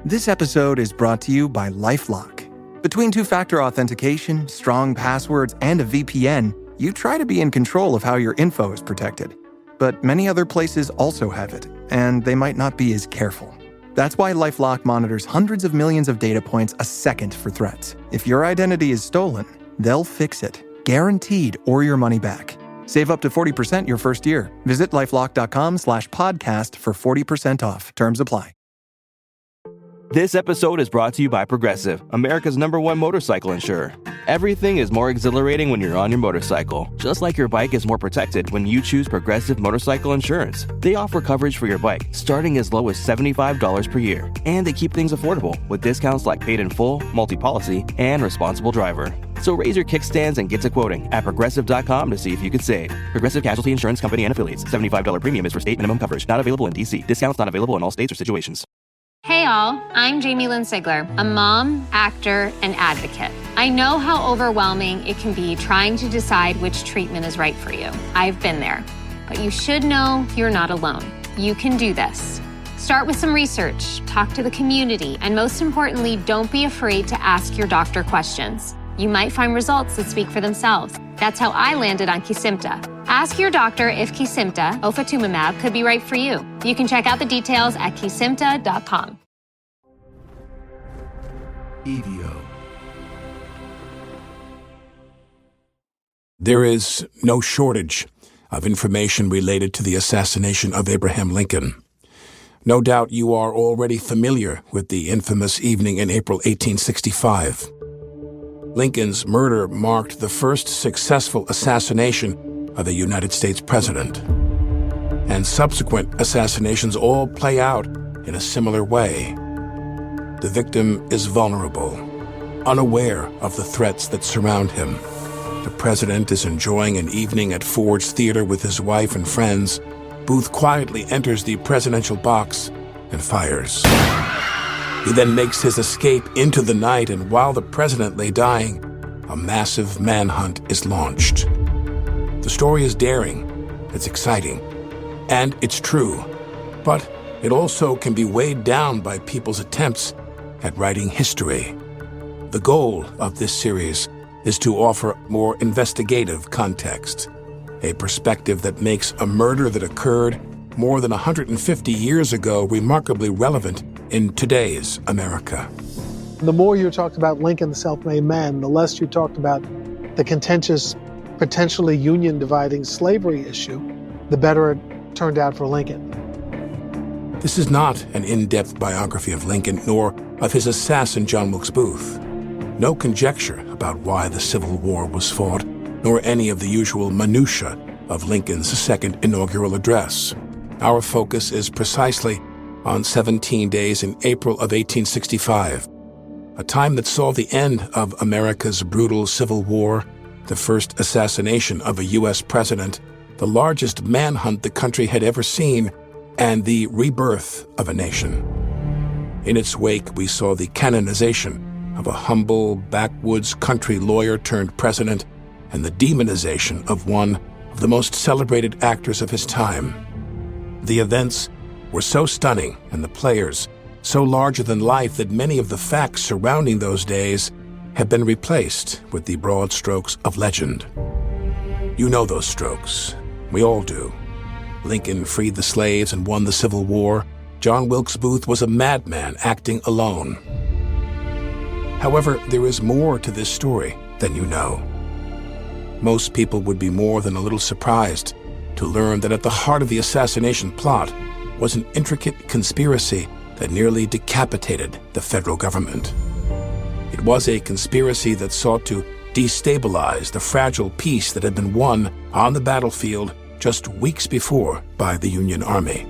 This episode is brought to you by LifeLock. Between two-factor authentication, strong passwords, and a VPN, you try to be in control of how your info is protected. But many other places also have it, and they might not be as careful. That's why LifeLock monitors hundreds of millions of data points a second for threats. If your identity is stolen, they'll fix it, guaranteed, or your money back. Save up to 40% your first year. Visit lifelock.com/podcast for 40% off. Terms apply. This episode is brought to you by Progressive, America's #1 motorcycle insurer. Everything is more exhilarating when you're on your motorcycle, just like your bike is more protected when you choose Progressive Motorcycle Insurance. They offer coverage for your bike, starting as low as $75 per year. And they keep things affordable, with discounts like paid in full, multi-policy, and responsible driver. So raise your kickstands and get to quoting at Progressive.com to see if you could save. Progressive Casualty Insurance Company and Affiliates. $75 premium is for state minimum coverage. Not available in D.C. Discounts not available in all states or situations. Hey all, I'm Jamie Lynn Sigler, a mom, actor, and advocate. I know how overwhelming it can be trying to decide which treatment is right for you. I've been there. But you should know you're not alone. You can do this. Start with some research, talk to the community, and most importantly, don't be afraid to ask your doctor questions. You might find results that speak for themselves. That's how I landed on Kesimpta. Ask your doctor if Kesimpta, ofatumumab, could be right for you. You can check out the details at kesimpta.com. EVO. There is no shortage of information related to the assassination of Abraham Lincoln. No doubt you are already familiar with the infamous evening in April 1865. Lincoln's murder marked the first successful assassination of a United States president. And subsequent assassinations all play out in a similar way. The victim is vulnerable, unaware of the threats that surround him. The president is enjoying an evening at Ford's Theater with his wife and friends. Booth quietly enters the presidential box and fires. He then makes his escape into the night, and while the president lay dying, a massive manhunt is launched. The story is daring, it's exciting, and it's true. But it also can be weighed down by people's attempts at writing history. The goal of this series is to offer more investigative context, a perspective that makes a murder that occurred more than 150 years ago remarkably relevant in today's America. The more you talked about Lincoln, the self-made man, the less you talked about the contentious, potentially union-dividing slavery issue, the better it turned out for Lincoln. This is not an in-depth biography of Lincoln, nor of his assassin, John Wilkes Booth. No conjecture about why the Civil War was fought, nor any of the usual minutiae of Lincoln's second inaugural address. Our focus is precisely on 17 days in April of 1865, a time that saw the end of America's brutal Civil War, the first assassination of a U.S. president, the largest manhunt the country had ever seen, and the rebirth of a nation. In its wake, we saw the canonization of a humble, backwoods country lawyer turned president, and the demonization of one of the most celebrated actors of his time. The events were so stunning, and the players so larger than life, that many of the facts surrounding those days have been replaced with the broad strokes of legend. You know those strokes. We all do. Lincoln freed the slaves and won the Civil War. John Wilkes Booth was a madman acting alone. However, there is more to this story than you know. Most people would be more than a little surprised to learn that at the heart of the assassination plot was an intricate conspiracy that nearly decapitated the federal government. It was a conspiracy that sought to destabilize the fragile peace that had been won on the battlefield just weeks before by the Union Army.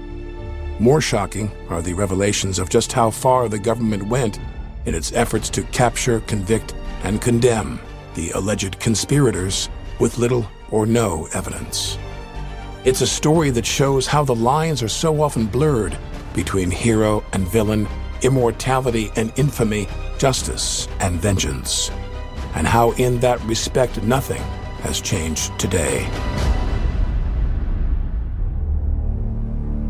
More shocking are the revelations of just how far the government went in its efforts to capture, convict, and condemn the alleged conspirators with little or no evidence. It's a story that shows how the lines are so often blurred between hero and villain, immortality and infamy, justice and vengeance, and how in that respect nothing has changed today.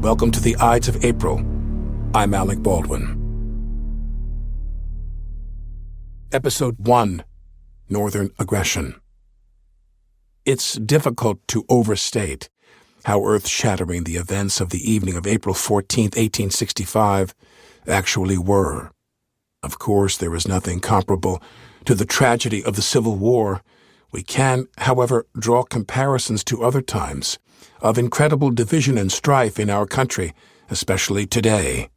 Welcome to the Ides of April. I'm Alec Baldwin. Episode 1, Northern Aggression. It's difficult to overstate how earth-shattering the events of the evening of April 14, 1865, actually were. Of course, there is nothing comparable to the tragedy of the Civil War. We can, however, draw comparisons to other times of incredible division and strife in our country, especially today.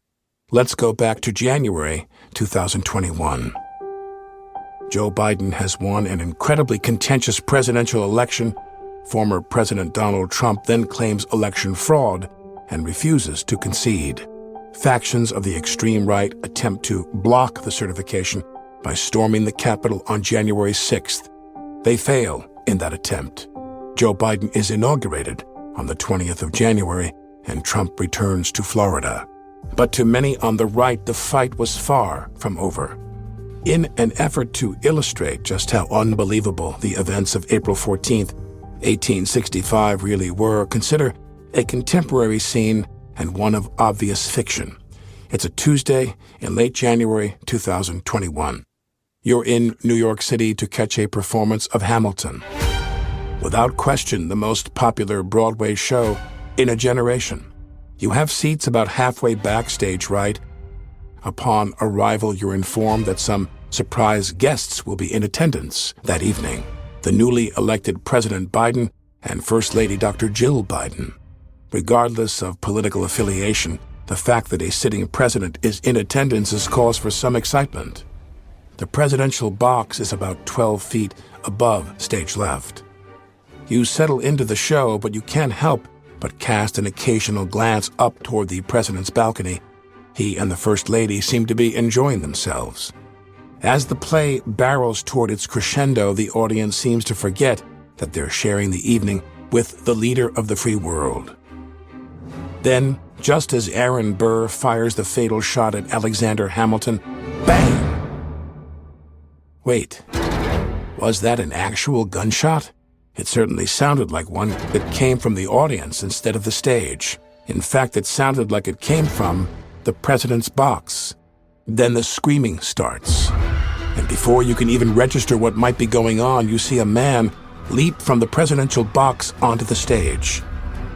Let's go back to January 2021. Joe Biden has won an incredibly contentious presidential election. Former President Donald Trump then claims election fraud and refuses to concede. Factions of the extreme right attempt to block the certification by storming the Capitol on January 6th. They fail in that attempt. Joe Biden is inaugurated on the 20th of January, and Trump returns to Florida. But to many on the right, the fight was far from over. In an effort to illustrate just how unbelievable the events of April 14th, 1865 really were, consider a contemporary scene and one of obvious fiction. It's a Tuesday in late January 2021. You're in New York City to catch a performance of Hamilton. Without question, the most popular Broadway show in a generation. You have seats about halfway backstage, right? Upon arrival, you're informed that some surprise guests will be in attendance that evening. The newly elected President Biden and First Lady Dr. Jill Biden. Regardless of political affiliation, the fact that a sitting president is in attendance is cause for some excitement. The presidential box is about 12 feet above stage left. You settle into the show, but you can't help but cast an occasional glance up toward the president's balcony. He and the First Lady seem to be enjoying themselves. As the play barrels toward its crescendo, the audience seems to forget that they're sharing the evening with the leader of the free world. Then, just as Aaron Burr fires the fatal shot at Alexander Hamilton, bang! Wait, was that an actual gunshot? It certainly sounded like one that came from the audience instead of the stage. In fact, it sounded like it came from the president's box. Then the screaming starts. And before you can even register what might be going on, you see a man leap from the presidential box onto the stage.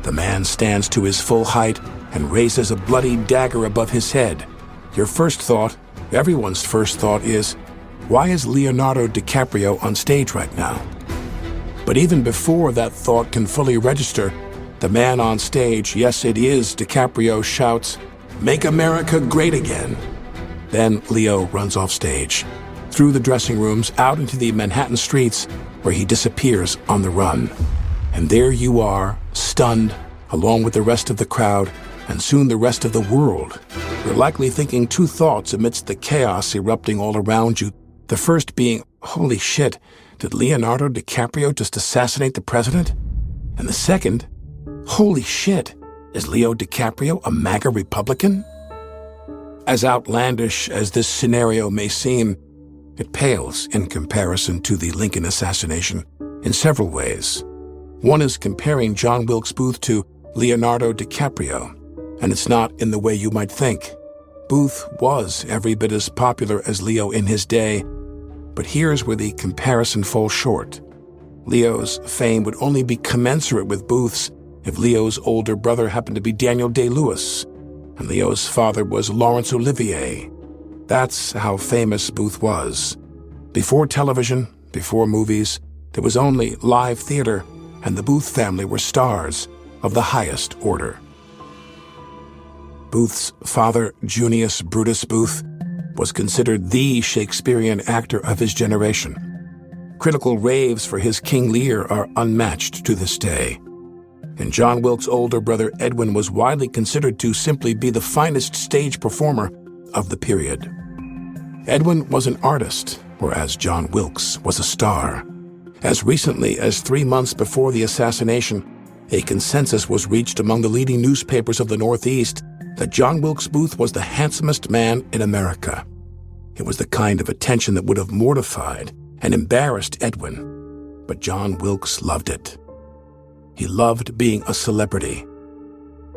The man stands to his full height and raises a bloody dagger above his head. Your first thought, everyone's first thought is, why is Leonardo DiCaprio on stage right now? But even before that thought can fully register, the man on stage, yes, it is DiCaprio, shouts, "Make America Great Again." Then Leo runs off stage, through the dressing rooms, out into the Manhattan streets, where he disappears on the run. And there you are, stunned, along with the rest of the crowd, and soon the rest of the world. You're likely thinking two thoughts amidst the chaos erupting all around you. The first being, holy shit, did Leonardo DiCaprio just assassinate the president? And the second, holy shit, is Leo DiCaprio a MAGA Republican? As outlandish as this scenario may seem, it pales in comparison to the Lincoln assassination in several ways. One is comparing John Wilkes Booth to Leonardo DiCaprio, and it's not in the way you might think. Booth was every bit as popular as Leo in his day, but here's where the comparison falls short. Leo's fame would only be commensurate with Booth's if Leo's older brother happened to be Daniel Day-Lewis, and Leo's father was Laurence Olivier. That's how famous Booth was. Before television, before movies, there was only live theater, and the Booth family were stars of the highest order. Booth's father, Junius Brutus Booth, was considered the Shakespearean actor of his generation. Critical raves for his King Lear are unmatched to this day. And John Wilkes' older brother Edwin was widely considered to simply be the finest stage performer of the period. Edwin was an artist, whereas John Wilkes was a star. As recently as 3 months before the assassination, a consensus was reached among the leading newspapers of the Northeast that John Wilkes Booth was the handsomest man in America. It was the kind of attention that would have mortified and embarrassed Edwin, but John Wilkes loved it. He loved being a celebrity.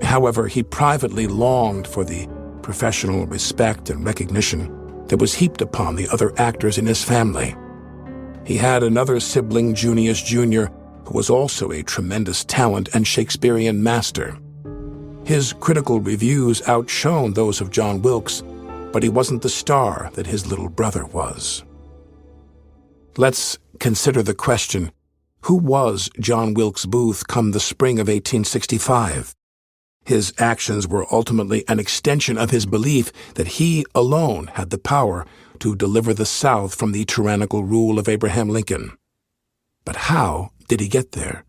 However, he privately longed for the professional respect and recognition that was heaped upon the other actors in his family. He had another sibling, Junius Jr., who was also a tremendous talent and Shakespearean master. His critical reviews outshone those of John Wilkes, but he wasn't the star that his little brother was. Let's consider the question, who was John Wilkes Booth come the spring of 1865? His actions were ultimately an extension of his belief that he alone had the power to deliver the South from the tyrannical rule of Abraham Lincoln. But how did he get there?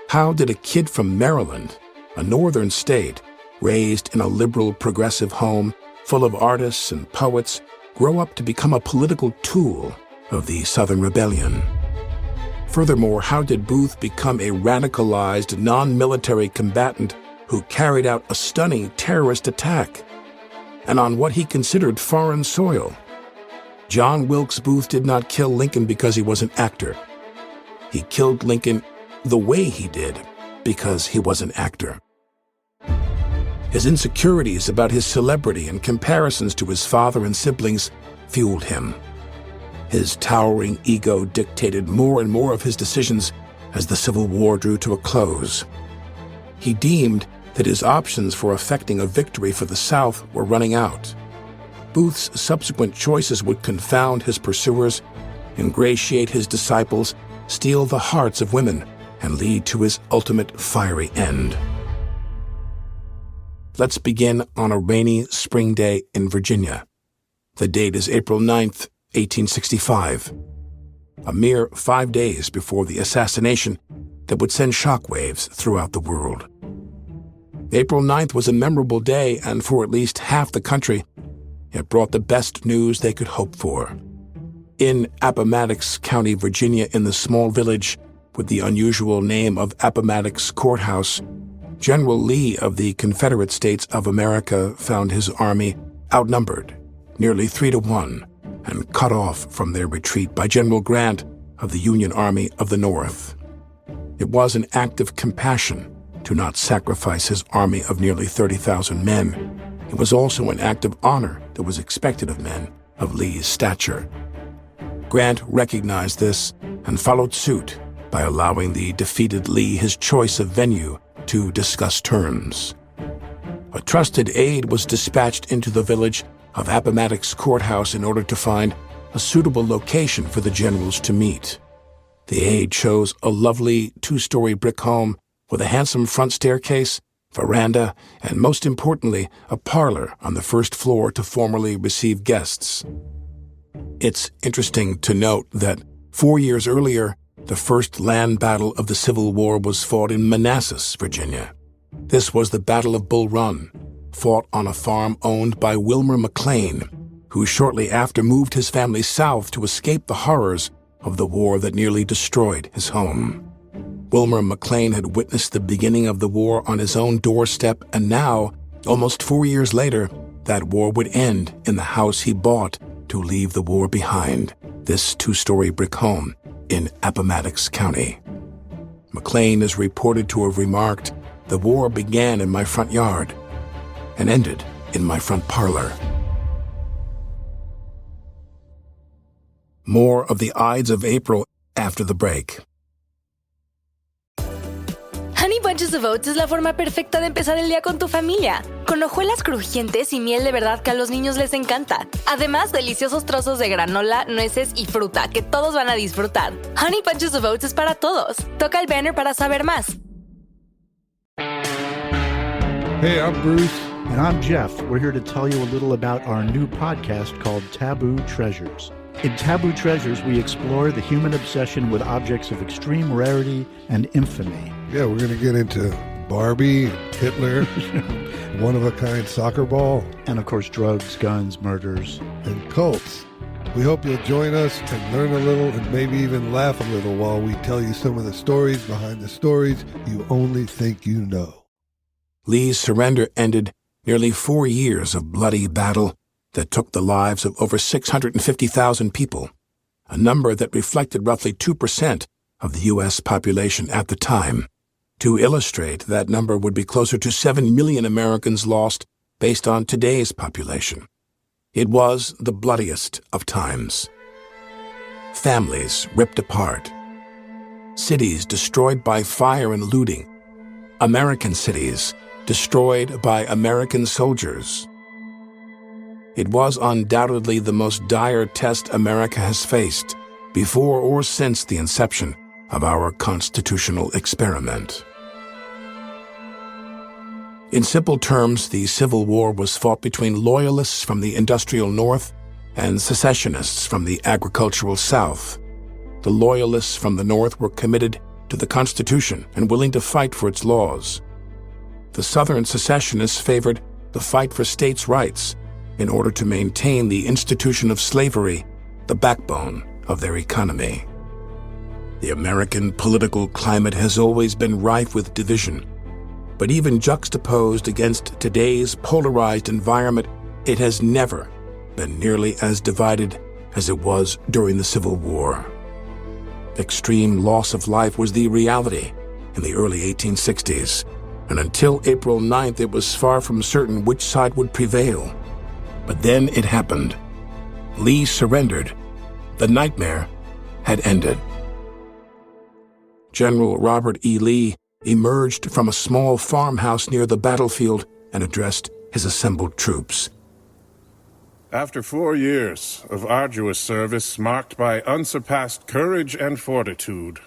How did a kid from Maryland, a northern state, raised in a liberal progressive home full of artists and poets, grow up to become a political tool of the Southern Rebellion? Furthermore, how did Booth become a radicalized, non-military combatant who carried out a stunning terrorist attack? And on what he considered foreign soil? John Wilkes Booth did not kill Lincoln because he was an actor. He killed Lincoln the way he did because he was an actor. His insecurities about his celebrity and comparisons to his father and siblings fueled him. His towering ego dictated more and more of his decisions as the Civil War drew to a close. He deemed that his options for effecting a victory for the South were running out. Booth's subsequent choices would confound his pursuers, ingratiate his disciples, steal the hearts of women, and lead to his ultimate fiery end. Let's begin on a rainy spring day in Virginia. The date is April 9th, 1865, a mere 5 days before the assassination that would send shockwaves throughout the world. April 9th was a memorable day, and for at least half the country, it brought the best news they could hope for. In Appomattox County, Virginia, in the small village with the unusual name of Appomattox Courthouse, General Lee of the Confederate States of America found his army outnumbered, nearly 3-1, and cut off from their retreat by General Grant of the Union Army of the North. It was an act of compassion to not sacrifice his army of nearly 30,000 men. It was also an act of honor that was expected of men of Lee's stature. Grant recognized this and followed suit by allowing the defeated Lee his choice of venue to discuss terms. A trusted aide was dispatched into the village of Appomattox Courthouse in order to find a suitable location for the generals to meet. The aide chose a lovely 2-story brick home with a handsome front staircase, veranda, and most importantly, a parlor on the first floor to formally receive guests. It's interesting to note that 4 years earlier, the first land battle of the Civil War was fought in Manassas, Virginia. This was the Battle of Bull Run, fought on a farm owned by Wilmer McLean, who shortly after moved his family south to escape the horrors of the war that nearly destroyed his home. Wilmer McLean had witnessed the beginning of the war on his own doorstep, and now, almost 4 years later, that war would end in the house he bought to leave the war behind, this 2-story brick home in Appomattox County. McLean is reported to have remarked, "The war began in my front yard and ended in my front parlor." More of the Ides of April after the break. Honey Bunches of Oats es la forma perfecta de empezar el día con tu familia. Con hojuelas crujientes y miel de verdad que a los niños les encanta. Además, deliciosos trozos de granola, nueces y fruta que todos van a disfrutar. Honey Bunches of Oats es para todos. Toca el banner para saber más. Hey, I'm Bruce. And I'm Jeff. We're here to tell you a little about our new podcast called Taboo Treasures. In Taboo Treasures, we explore the human obsession with objects of extreme rarity and infamy. Yeah, we're going to get into Barbie, Hitler, one-of-a-kind soccer ball, And of course, drugs, guns, murders. and cults. We hope you'll join us and learn a little and maybe even laugh a little while we tell you some of the stories behind the stories you only think you know. Lee's surrender ended nearly 4 years of bloody battle that took the lives of over 650,000 people, a number that reflected roughly 2% of the U.S. population at the time. To illustrate, that number would be closer to 7 million Americans lost based on today's population. It was the bloodiest of times. Families ripped apart. Cities destroyed by fire and looting. American cities destroyed by American soldiers. It was undoubtedly the most dire test America has faced before or since the inception of our constitutional experiment. In simple terms, the Civil War was fought between loyalists from the industrial North and secessionists from the agricultural South. The loyalists from the North were committed to the Constitution and willing to fight for its laws. The Southern secessionists favored the fight for states' rights in order to maintain the institution of slavery, the backbone of their economy. The American political climate has always been rife with division, but even juxtaposed against today's polarized environment, it has never been nearly as divided as it was during the Civil War. Extreme loss of life was the reality in the early 1860s, and until April 9th, it was far from certain which side would prevail. But then it happened. Lee surrendered. The nightmare had ended. General Robert E. Lee emerged from a small farmhouse near the battlefield and addressed his assembled troops. After 4 years of arduous service marked by unsurpassed courage and fortitude,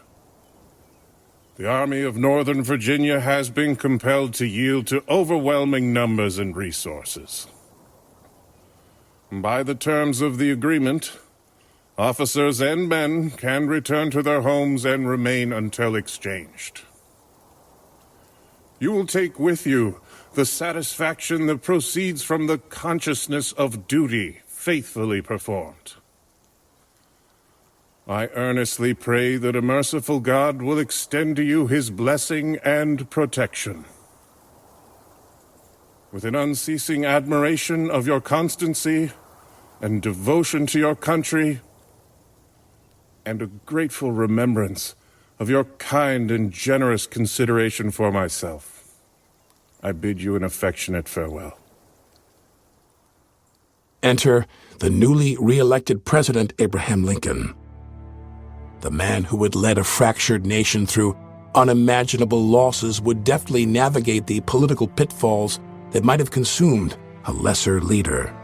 the Army of Northern Virginia has been compelled to yield to overwhelming numbers and resources. By the terms of the agreement, officers and men can return to their homes and remain until exchanged. You will take with you the satisfaction that proceeds from the consciousness of duty faithfully performed. I earnestly pray that a merciful God will extend to you his blessing and protection. With an unceasing admiration of your constancy and devotion to your country, and a grateful remembrance of your kind and generous consideration for myself, I bid you an affectionate farewell. Enter the newly re-elected President Abraham Lincoln, the man who had led a fractured nation through unimaginable losses would deftly navigate the political pitfalls that might have consumed a lesser leader.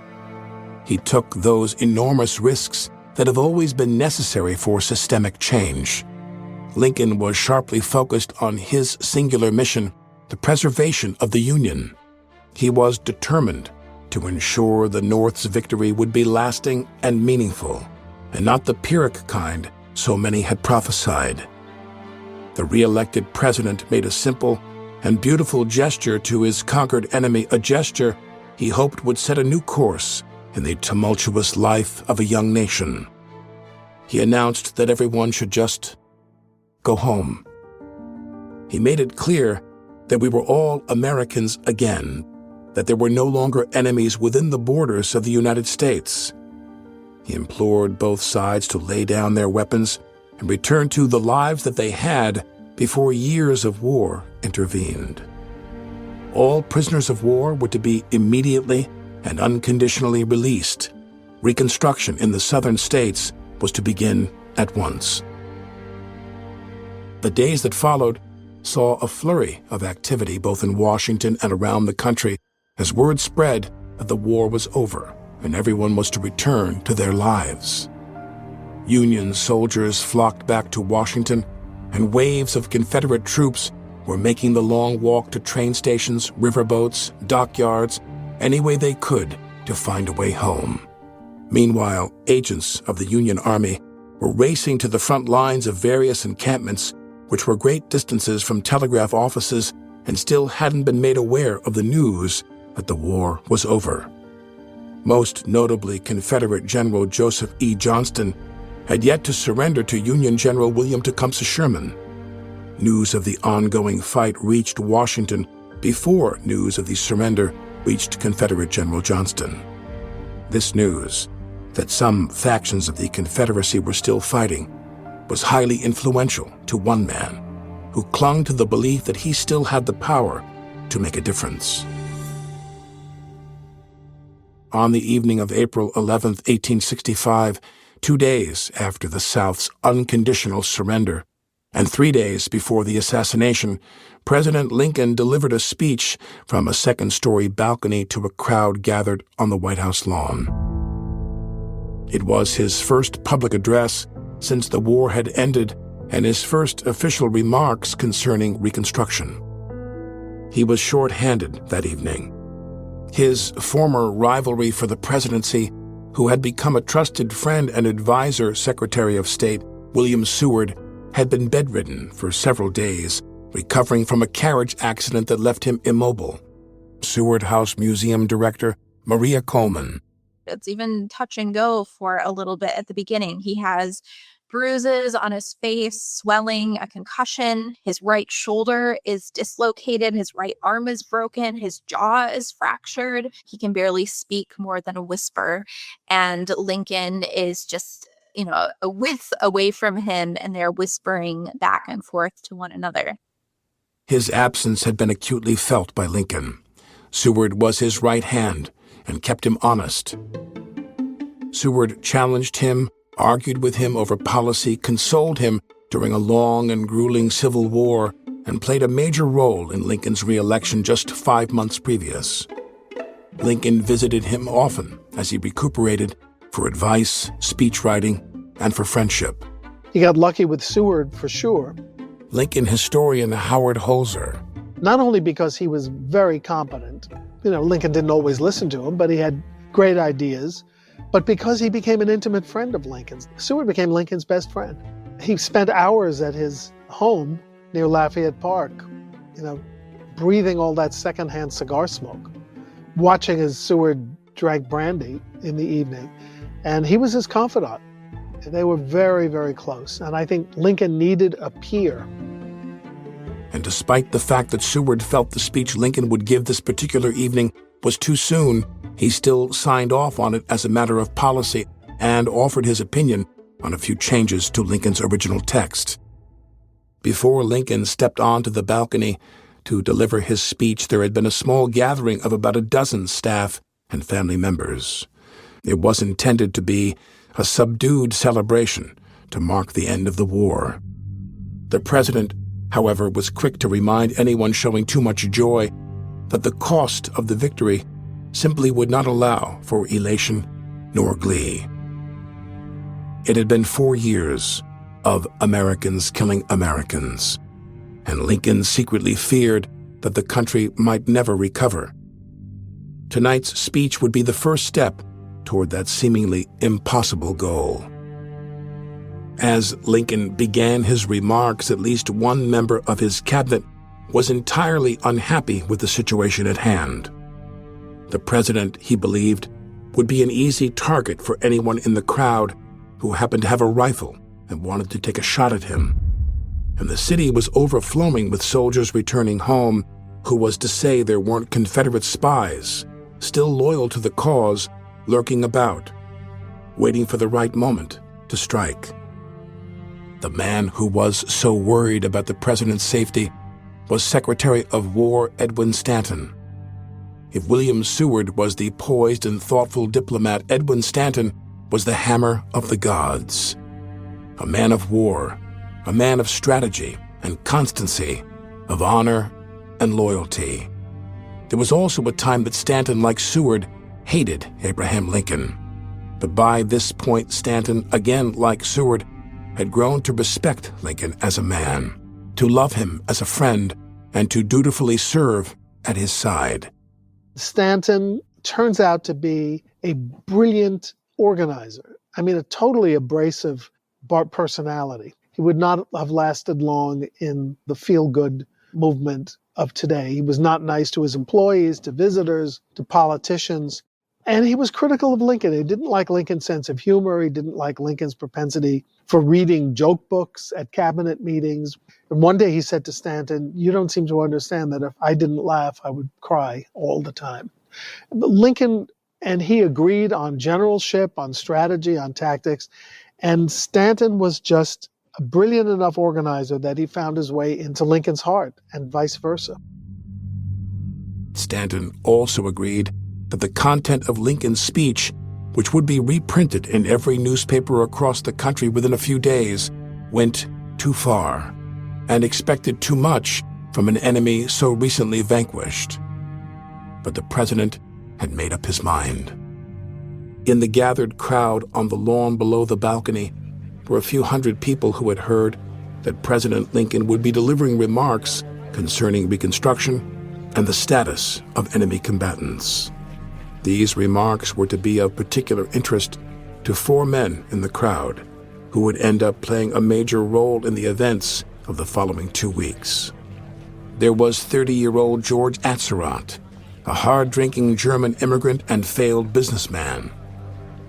He took those enormous risks that have always been necessary for systemic change. Lincoln was sharply focused on his singular mission, the preservation of the Union. He was determined to ensure the North's victory would be lasting and meaningful, and not the Pyrrhic kind so many had prophesied. The re-elected president made a simple and beautiful gesture to his conquered enemy, a gesture he hoped would set a new course in the tumultuous life of a young nation. He announced that everyone should just go home. He made it clear that we were all Americans again, that there were no longer enemies within the borders of the United States. He implored both sides to lay down their weapons and return to the lives that they had before years of war intervened. All prisoners of war were to be immediately and unconditionally released. Reconstruction in the southern states was to begin at once. The days that followed saw a flurry of activity both in Washington and around the country as word spread that the war was over and everyone was to return to their lives. Union soldiers flocked back to Washington, and waves of Confederate troops were making the long walk to train stations, riverboats, dockyards, any way they could to find a way home. Meanwhile, agents of the Union Army were racing to the front lines of various encampments, which were great distances from telegraph offices and still hadn't been made aware of the news that the war was over. Most notably, Confederate General Joseph E. Johnston had yet to surrender to Union General William Tecumseh Sherman. News of the ongoing fight reached Washington before news of the surrender reached Confederate General Johnston. This news, that some factions of the Confederacy were still fighting, was highly influential to one man who clung to the belief that he still had the power to make a difference. on the evening of April 11, 1865, 2 days after the South's unconditional surrender, and 3 days before the assassination, President Lincoln delivered a speech from a second-story balcony to a crowd gathered on the White House lawn. It was his first public address since the war had ended and his first official remarks concerning Reconstruction. He was short-handed that evening. His former rivalry for the presidency, who had become a trusted friend and advisor, Secretary of State William Seward, had been bedridden for several days, recovering from a carriage accident that left him immobile. Seward House Museum Director Maria Coleman. It's even touch and go for a little bit at the beginning. He has bruises on his face, swelling, a concussion. His right shoulder is dislocated. His right arm is broken. His jaw is fractured. He can barely speak more than a whisper. And Lincoln is just, a width away from him, and they're whispering back and forth to one another. His absence had been acutely felt by Lincoln. Seward was his right hand and kept him honest. Seward challenged him, argued with him over policy, consoled him during a long and grueling Civil War, and played a major role in Lincoln's re-election just 5 months previous. Lincoln visited him often as he recuperated for advice, speechwriting, and for friendship. He got lucky with Seward for sure. Lincoln historian Howard Holzer. Not only because he was very competent, Lincoln didn't always listen to him, but he had great ideas, but because he became an intimate friend of Lincoln's. Seward became Lincoln's best friend. He spent hours at his home near Lafayette Park, breathing all that secondhand cigar smoke, watching as Seward drank brandy in the evening, and he was his confidant. They were very, very close, and I think Lincoln needed a peer. And despite the fact that Seward felt the speech Lincoln would give this particular evening was too soon, he still signed off on it as a matter of policy and offered his opinion on a few changes to Lincoln's original text. Before Lincoln stepped onto the balcony to deliver his speech, there had been a small gathering of about a dozen staff and family members. It was intended to be a subdued celebration to mark the end of the war. The president, however, was quick to remind anyone showing too much joy that the cost of the victory simply would not allow for elation nor glee. It had been 4 years of Americans killing Americans, and Lincoln secretly feared that the country might never recover. Tonight's speech would be the first step toward that seemingly impossible goal. As Lincoln began his remarks, at least one member of his cabinet was entirely unhappy with the situation at hand. The president, he believed, would be an easy target for anyone in the crowd who happened to have a rifle and wanted to take a shot at him. And the city was overflowing with soldiers returning home, who was to say there weren't Confederate spies, still loyal to the cause, lurking about, waiting for the right moment to strike. The man who was so worried about the president's safety was Secretary of War Edwin Stanton. If William Seward was the poised and thoughtful diplomat, Edwin Stanton was the hammer of the gods. A man of war, a man of strategy and constancy, of honor and loyalty. There was also a time that Stanton, like Seward, hated Abraham Lincoln. But by this point, Stanton, again like Seward, had grown to respect Lincoln as a man, to love him as a friend, and to dutifully serve at his side. Stanton turns out to be a brilliant organizer. A totally abrasive personality. He would not have lasted long in the feel-good movement of today. He was not nice to his employees, to visitors, to politicians. And he was critical of Lincoln. He didn't like Lincoln's sense of humor. He didn't like Lincoln's propensity for reading joke books at cabinet meetings. And one day he said to Stanton, "You don't seem to understand that if I didn't laugh, I would cry all the time." But Lincoln and he agreed on generalship, on strategy, on tactics. And Stanton was just a brilliant enough organizer that he found his way into Lincoln's heart and vice versa. Stanton also agreed that the content of Lincoln's speech, which would be reprinted in every newspaper across the country within a few days, went too far and expected too much from an enemy so recently vanquished. But the president had made up his mind. In the gathered crowd on the lawn below the balcony were a few hundred people who had heard that President Lincoln would be delivering remarks concerning Reconstruction and the status of enemy combatants. These remarks were to be of particular interest to 4 men in the crowd who would end up playing a major role in the events of the following 2 weeks. There was 30-year-old George Atzerodt, a hard-drinking German immigrant and failed businessman.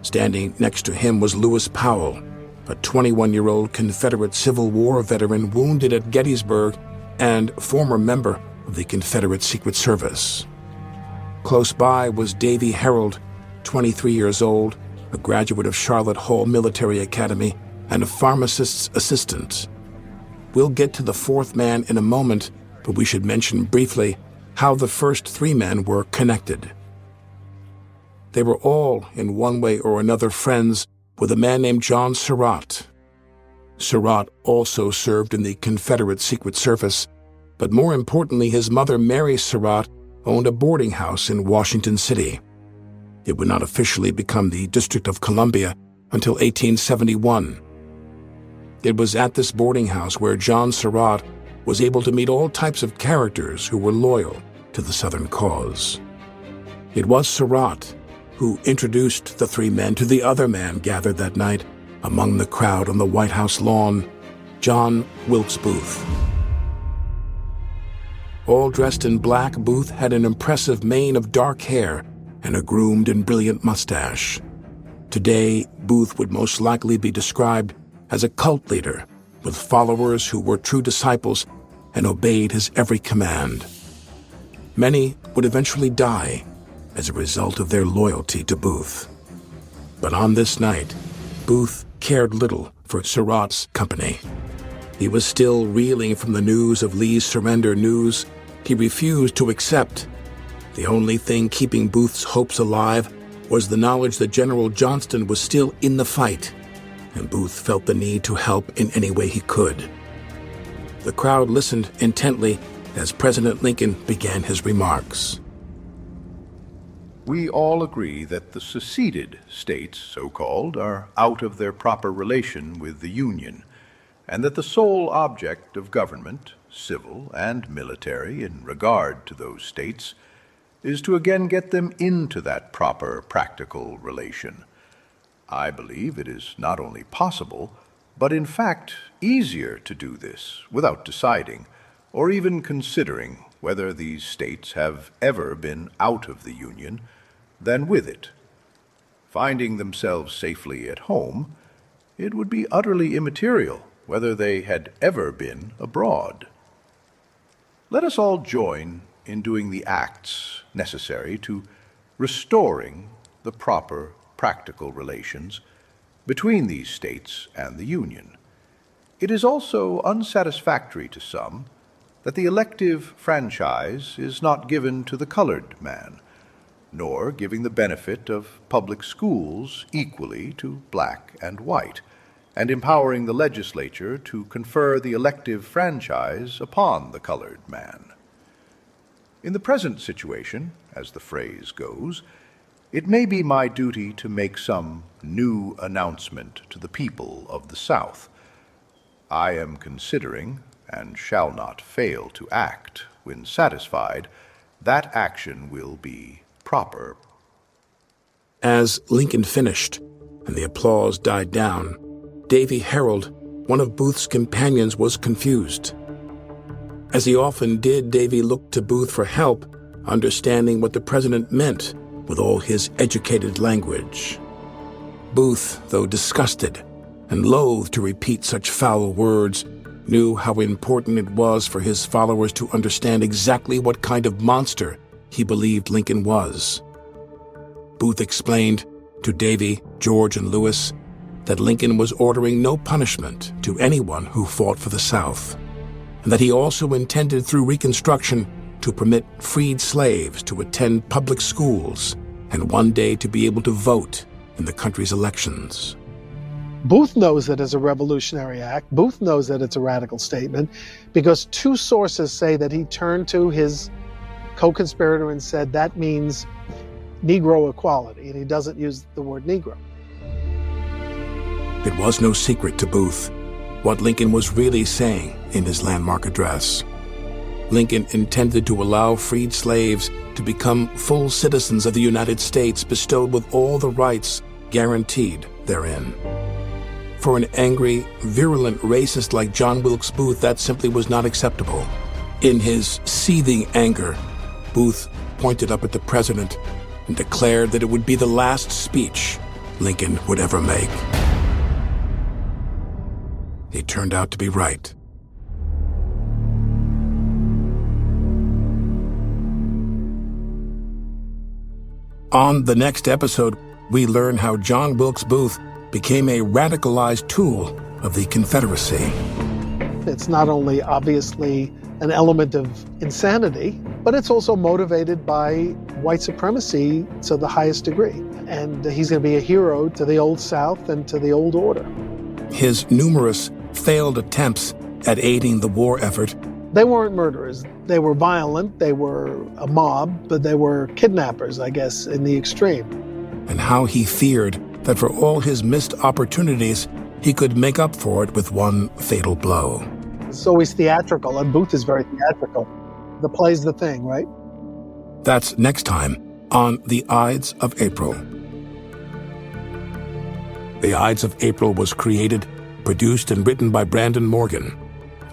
Standing next to him was Lewis Powell, a 21-year-old Confederate Civil War veteran wounded at Gettysburg and former member of the Confederate Secret Service. Close by was Davy Herold, 23 years old, a graduate of Charlotte Hall Military Academy and a pharmacist's assistant. We'll get to the 4th man in a moment, but we should mention briefly how the first 3 men were connected. They were all, in one way or another, friends with a man named John Surratt. Surratt also served in the Confederate Secret Service, but more importantly, his mother, Mary Surratt, owned a boarding house in Washington City. It would not officially become the District of Columbia until 1871. It was at this boarding house where John Surratt was able to meet all types of characters who were loyal to the Southern cause. It was Surratt who introduced the 3 men to the other man gathered that night among the crowd on the White House lawn, John Wilkes Booth. All dressed in black, Booth had an impressive mane of dark hair and a groomed and brilliant mustache. Today, Booth would most likely be described as a cult leader with followers who were true disciples and obeyed his every command. Many would eventually die as a result of their loyalty to Booth. But on this night, Booth cared little for Surratt's company. He was still reeling from the news of Lee's surrender news he refused to accept. The only thing keeping Booth's hopes alive was the knowledge that General Johnston was still in the fight, and Booth felt the need to help in any way he could. The crowd listened intently as President Lincoln began his remarks. We all agree that the seceded states, so-called, are out of their proper relation with the Union, and that the sole object of government, civil and military, in regard to those states, is to again get them into that proper practical relation. I believe it is not only possible, but in fact easier to do this without deciding, or even considering whether these states have ever been out of the Union, than with it. Finding themselves safely at home, it would be utterly immaterial whether they had ever been abroad. Let us all join in doing the acts necessary to restoring the proper practical relations between these states and the Union. It is also unsatisfactory to some that the elective franchise is not given to the colored man, nor giving the benefit of public schools equally to black and white, and empowering the legislature to confer the elective franchise upon the colored man. In the present situation, as the phrase goes, it may be my duty to make some new announcement to the people of the South. I am considering, and shall not fail to act when satisfied, that action will be proper. As Lincoln finished and the applause died down, Davy Herold, one of Booth's companions, was confused. As he often did, Davy looked to Booth for help, understanding what the president meant with all his educated language. Booth, though disgusted and loath to repeat such foul words, knew how important it was for his followers to understand exactly what kind of monster he believed Lincoln was. Booth explained to Davy, George, and Lewis that Lincoln was ordering no punishment to anyone who fought for the South, and that he also intended through Reconstruction to permit freed slaves to attend public schools and one day to be able to vote in the country's elections. Booth knows that it's a revolutionary act. Booth knows that it's a radical statement because two sources say that he turned to his co-conspirator and said that means Negro equality, and he doesn't use the word Negro. It was no secret to Booth what Lincoln was really saying in his landmark address. Lincoln intended to allow freed slaves to become full citizens of the United States, bestowed with all the rights guaranteed therein. For an angry, virulent racist like John Wilkes Booth, that simply was not acceptable. In his seething anger, Booth pointed up at the president and declared that it would be the last speech Lincoln would ever make. He turned out to be right. On the next episode, we learn how John Wilkes Booth became a radicalized tool of the Confederacy. It's not only obviously an element of insanity, but it's also motivated by white supremacy to the highest degree. And he's going to be a hero to the Old South and to the Old Order. His numerous failed attempts at aiding the war effort. They weren't murderers. They were violent. They were a mob, but they were kidnappers, I guess, in the extreme. And how he feared that for all his missed opportunities, he could make up for it with one fatal blow. It's always theatrical, and Booth is very theatrical. The play's the thing, right? That's next time on The Ides of April. The Ides of April was created, produced, and written by Brandon Morgan.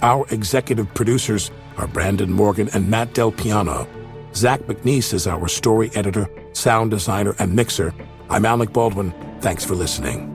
Our executive producers are Brandon Morgan and Matt Del Piano. Zach McNeese is our story editor, sound designer, and mixer. I'm Alec Baldwin. Thanks for listening.